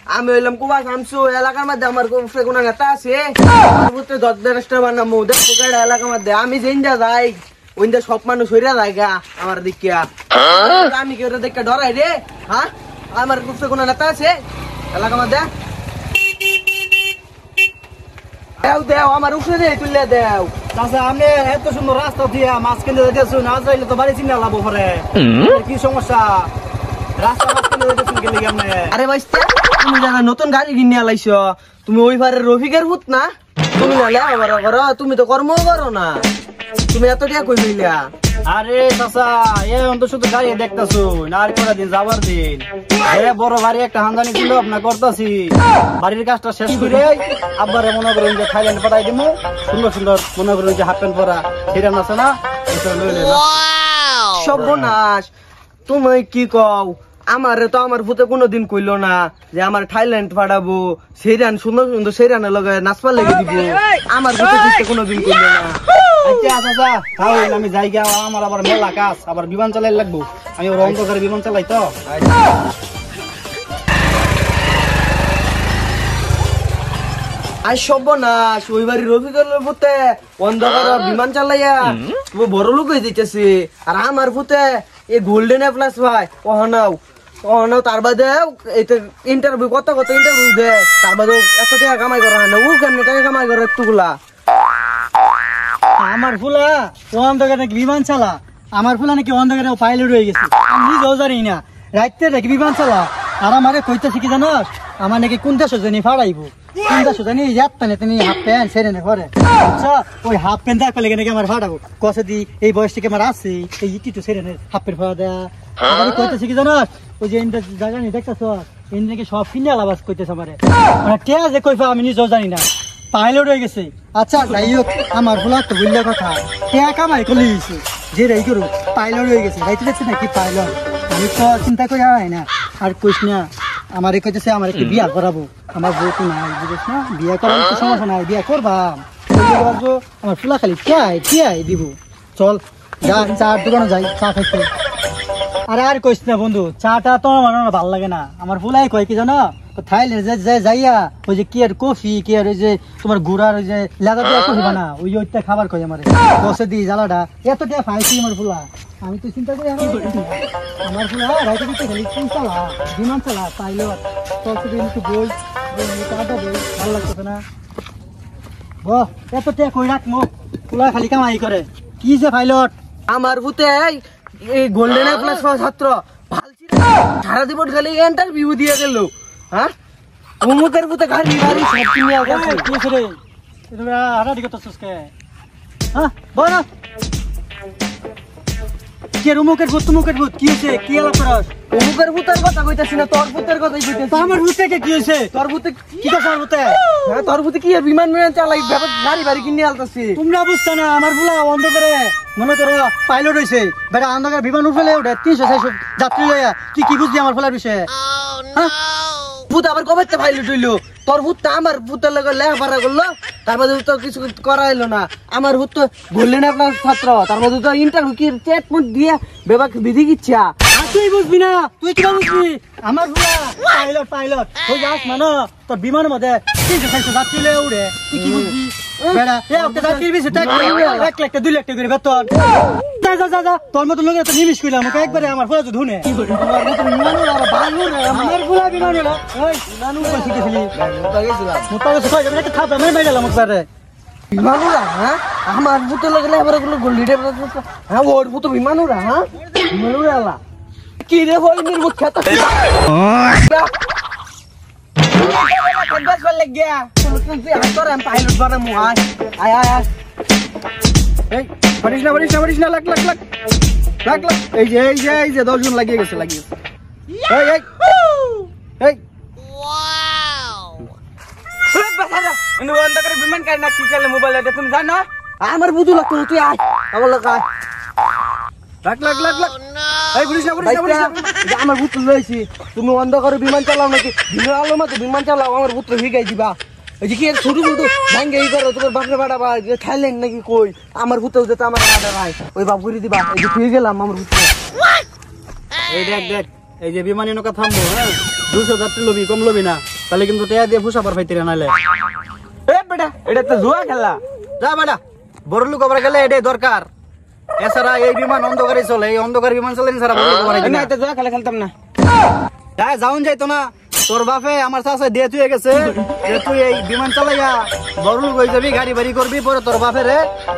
আমি হইলাম কুবা শামসু এলাকার মধ্যে আমার কোনো নেতা আছে বুঝতে 10-12টা বানাবো দেখো কেডা এলাকার মধ্যে আমি যেইটা যাই ওইটা সব মানুষ হইরা যায় গা আমার দেখিয়া আমি কি ওরা দেখে ডরাই রে হ্যাঁ আমার কোনো নেতা আছে এলাকার মধ্যে দেও আমার উপরে দে তুলে দেও চাচা আমি এত সুন্দর রাস্তা দিয়ে মাছ কিনতে যাইতেছো না যাইলে তো বাড়ি চিনে লাভ পরে কি সমস্যা রাস্তা মাছ কিনতে যাইতেছো কেন আপনি আরে ভাইস্তা তুমি জানা নতুন গাড়ি কিনে আলাইছো তুমি ওই পারে রফিকের ভূত না তুমি না লেবা করো তুমি তো কর্ম করো না তুমি এত টাকা কই হইলা আরে চাচা তো শুধু গাড়ি দেখতেছো না আর কটা দিন যাবার দিন বড় বাড়ি একটা হামদানি ছিল আপনার করতেছি বাড়ির কাজটা শেষ করে আব্বারে মনে করেন যে থাইল্যান্ড পাঠাই দিব সুন্দর সুন্দর মনে করেন যে হাফ প্যান্ট পরা সেরকম আছে না সর্বনাশ তুমি কি কও আমারে তো আমার ভূতে কোনোদিন কইলো না যে আমার থাইল্যান্ড পাঠাবো সেইরান সুন্দর সুন্দর সেইরানের লগে নাচপা লেগে দিব আমার ভূতে কোনোদিন কইলো না আচ্ছা চাচা তাহলে আমি যাই গিয়া আমার আবার মেলা কাজ আবার বিমান চালাই লাগবো আমি ওর অন্ধকারে বিমান চালাই তো আর সর্বনাশ ওই বাড়ি রফিকের ভূতে অন্ধকার বিমান চালাইয়া তুমি বড় লোক হয়ে দিতেছি আর আমার ভূতে এই গোল্ডেন প্লাস ভাই অহনাও তার বাদে ইন্টারভিউ কত ইন্টারভিউ দে তার বাদে এত টাকা কামাই করা হয় না ও কেমনি টাকা কামাই করে একটুগুলা আমার ফুলা অন্ধকারে নাকি বিমান চালা আমার ফুলা নাকি অন্ধকারে পাইলট হয়ে গেছে আমি নিজেও জানি না রাইতে নাকি বিমান চালা আর আমারে কইতেছি কি জানোস আমার নাকি কোনটা সোজানি ফাড়াইবো কোনটা সোজানি যাত্তানে তুমি হাফ প্যান্ট সেরে নে করে আচ্ছা ওই হাফ প্যান্ট দেখো লেগে নাকি আমার ফাড়াবো কষে দি এই বয়স থেকে আমার আছে এই ইটি তো সেরে নে হাফ প্যান্ট ফাড়া দেয়া আমার কইতেছি কি জানোস ওই যে ইন্টার জায়গা নি দেখতেছ ইন নাকি সব কিনে আলাবাস কইতেছে আমারে মানে কে যে কইবা আমি নিজেও জানি না পাইলট হয়ে গেছে আচ্ছা যাই হোক আমার ভুলা তো বললে কথা কে কামাই করে গেছে যে রাই করু পাইলট হয়ে গেছে রাইতে দেখছে নাকি পাইলট আমি তো চিন্তা করে হয় না আর কইস না আমার কইতেছে আমার একটু বিয়া করাবো আমার বউ তো নাই বুঝিস না বিয়া করার তো সমস্যা নাই বিয়া করবা আমার ফুলা খালি কে দিব চল যা চার দোকানে যাই চা খাইতে আরে আর কইস না বন্ধু চাটা তো আমার ভালো লাগে না আমার ফুলাই কয় কি জানো থাইল্যান্ড যে যাইয়া ওই যে কি আর কফি কি আর ওই যে তোমার গুড়ার ওই যে লেদা দিয়ে কফি বানা ওইটা খাবার কই আমার বসে দিই জ্বালাটা এতটা ফাইছি আমার ফুলা আমি তো চিন্তা করি আমার ফুলা রাইতে দিতে খালি কোন চালা বিমান চালা পাইলট চলতে দিন একটু বই ভালো লাগতেছে না এতটা কই রাখবো ফুলা খালি কামাই করে কি যে পাইলট আমার ভূতে এই গোল্ডেন প্লাস ছাত্র সারা জীবন খালি ইন্টারভিউ দিয়ে গেল হ্যাঁ অমুকের ভূতে গাড়ি সব কিনে কি রে তুমি হারা দিকে তো সুস্কে হ্যাঁ বল কি অমুকের ভূত তুমুকের ভূত কি হইছে কি আলাপ করছ অমুকের ভূতের কথা কইতাছি না তোর ভূতের কথাই কইতাছি আমার ভূতে কি হইছে তোর ভূতে কি কথা ভূতে হ্যাঁ তোর ভূতে কি বিমান চালাই গাড়ি কিনে আলতাছি তোমরা বুঝতা না আমার ভুলা বন্ধ করে মনে করো পাইলট হইছে বেটা অন্ধকার বিমান উঠলে ওঠে 300-400 যাত্রী লইয়া তুই কি বুঝলি আমার ফলার বিষয়ে ভূত আবার কবে পাইলট হইলো তোর ভূতটা আমার ভূতের লগে লেখাপড়া করলো তার মধ্যে তো কিছু করা হইলো না আমার ভূত তো বললেন আপনার ছাত্র তার মধ্যে তো ইন্টারভিউ কি চেকমেন্ট দিয়ে বেবাক বিধি ইচ্ছা তুই বুঝবি না তুই কি বুঝবি আমার ভুলা পাইলট ওই যাস মানো তোর বিমানের মধ্যে 300-400 যাত্রী লইয়া উড়ে তুই কি বুঝবি বেটা একটা যাত্রীর পিছনে 1 লাখ 2 লাখ করে বেতন যা তোর মতো লোকের তো নিমিশ কইলাম আমাকে একবারে আমার ফলা তো ধুনে আমার মতো বিমানুর আর বালুর আমার ফুলা বিমানুর ওই বিমানুর কইছি গেছিলি মোটামুটি কই যাবে একটা থাপড়া মেরে গেলাম একবারে বিমানুরা হ্যাঁ আমার ভূতের লগে লেখাপড়া করলো গোল্ডিডে হ্যাঁ ওর ভূত বিমানুরা হ্যাঁ বিমানুরা আলা কি রে হই নির্মুখ খেতা বস বল গিয়া তুই হাতর এম পাইলট বানামু আয় এই বলিস না লাখ এই যে 10 জন লাগিয়ে গেছে এই ওয়াও বিমান কার না কি চলে মোবাইল এটা তুমি জানো আমার বুঝু লাগতো তুই আয় আমার লোক আয় লাখ এই বলিস না আমার বুঝতে লইছি তুমি অন্ধকারে বিমান চালাও নাকি দিনের আলো মতো বিমান চালাও আমার বুঝতে শিখাই দিবা এই যে কি ছোট ভাঙ্গে এই করো তোমার বাপরে বাড়া বা থাইল্যান্ড নাকি কই আমার ভূতেও যেতে আমার বাড়া ভাই ওই বাপ করে দিবা এই যে ফিরে গেলাম আমার ভূতে এই দেখ এই যে বিমানের নৌকা থামবো হ্যাঁ 200 যাত্রী লবি কম লবি না তাহলে কিন্তু টেয়া দিয়ে ফুসাবার ফাইতে নাইলে এ বেটা এটা তো জুয়া খেলা। যা বেটা বড় লোক আবার গেলে এটাই দরকার। এছাড়া এই বিমান অন্ধকারে চলে, এই অন্ধকার বিমান চলে ছাড়া বড় লোক আবার না এটা জুয়া খেলা খেলতাম না। তাই যাউন যাইতো না, তোর বাপে আমার চাষে দিয়ে তুই গেছে যে তুই এই বিমান চালাইয়া বড় লোক হয়ে যাবি, গাড়ি বাড়ি করবি, পরে তোর বাপের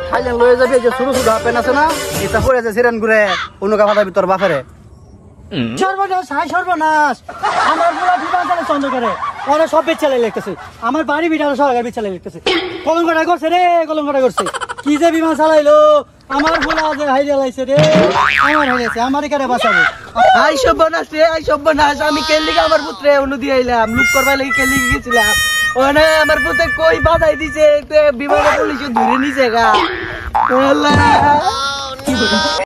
থাইল্যান্ড লয়ে যাবি, যে ছোট ছোট হাফেন আছে না এটা পরে যে সিরেন ঘুরে অনুকা ফাটাবি তোর বাপের। সর্বনাশ, হাই সর্বনাশ, আমার পুরো বিমান চালে চন্দ্র করে ওরা সব বেচ চালাই লিখতেছে, আমার বাড়ি বিটা সরকার বেচ চালাই লিখতেছে, কলঙ্কটা করছে রে, কলঙ্কটা করছে। কি যে বিমান চালাইলো আমার ফুলা যে হাই জ্বালাইছে রে, আমার হাইছে, আমার এখানে বাঁচাবো। আই সর্বনাশ রে, আই সর্বনাশ, আমি কেলিকে আমার পুত্রে অনু দিয়ে আইলাম, লুক করবার লাগি কেলিকে গেছিলাম, ওখানে আমার পুত্রে কই বাধাই দিছে, বিমানে পুলিশ ধরে নিছে গা।